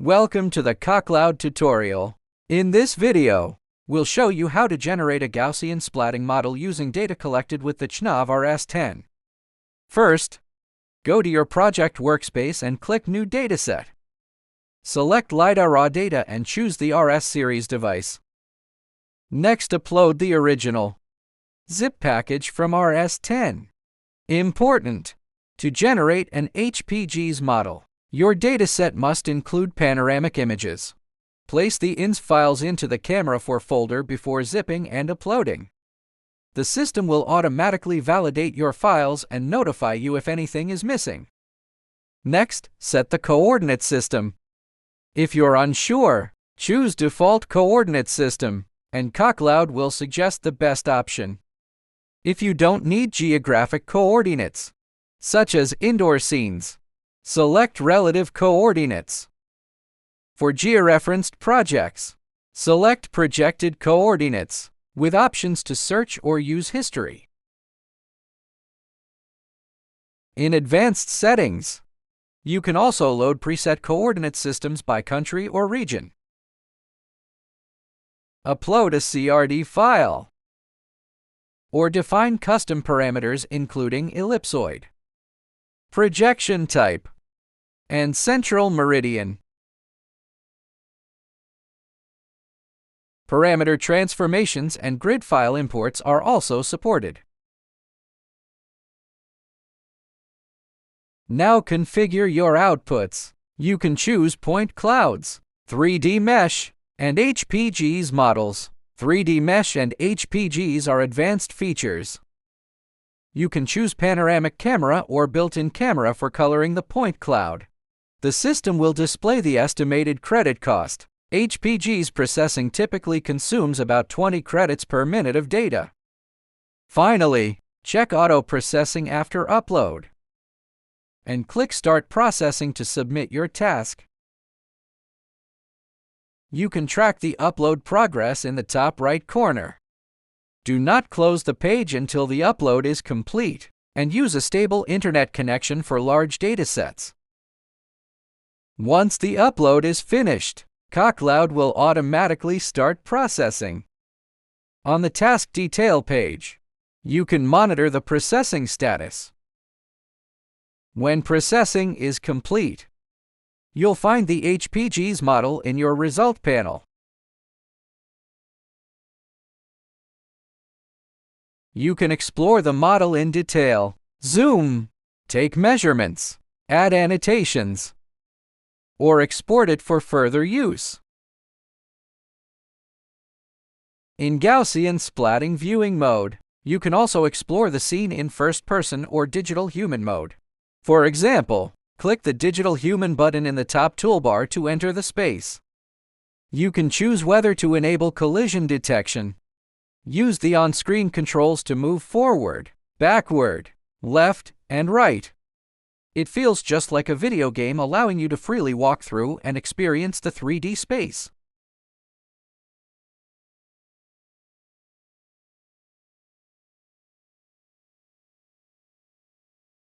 Welcome to the CoCloud tutorial. In this video, we'll show you how to generate a Gaussian splatting model using data collected with the CHCNAV RS10. First, go to your project workspace and click New Dataset. Select LiDAR raw data and choose the RS series device. Next, upload the original zip package from RS10. Important: to generate an HPG's model, your dataset must include panoramic images. Place the INS files into the Camera 4 folder before zipping and uploading. The system will automatically validate your files and notify you if anything is missing. Next, set the coordinate system. If you're unsure, choose Default Coordinate System, and CoCloud will suggest the best option. If you don't need geographic coordinates, such as indoor scenes, select Relative Coordinates. For georeferenced projects, select Projected Coordinates, with options to search or use history. In Advanced Settings, you can also load preset coordinate systems by country or region. Upload a CRD file, or define custom parameters including ellipsoid, projection type, and central meridian. Parameter transformations and grid file imports are also supported. Now configure your outputs. You can choose point clouds, 3D mesh, and HPG's models. 3D mesh and HPGs are advanced features. You can choose panoramic camera or built-in camera for coloring the point cloud. The system will display the estimated credit cost. HPG's processing typically consumes about 20 credits per minute of data. Finally, check auto processing after upload, and click Start Processing to submit your task. You can track the upload progress in the top right corner. Do not close the page until the upload is complete, and use a stable internet connection for large datasets. Once the upload is finished, CoCloud will automatically start processing. On the task detail page, you can monitor the processing status. When processing is complete, you'll find the HPG's model in your result panel. You can explore the model in detail, zoom, take measurements, add annotations, or export it for further use. In Gaussian Splatting viewing mode, you can also explore the scene in first-person or digital human mode. For example, click the Digital Human button in the top toolbar to enter the space. You can choose whether to enable collision detection. Use the on-screen controls to move forward, backward, left, and right. It feels just like a video game, allowing you to freely walk through and experience the 3D space.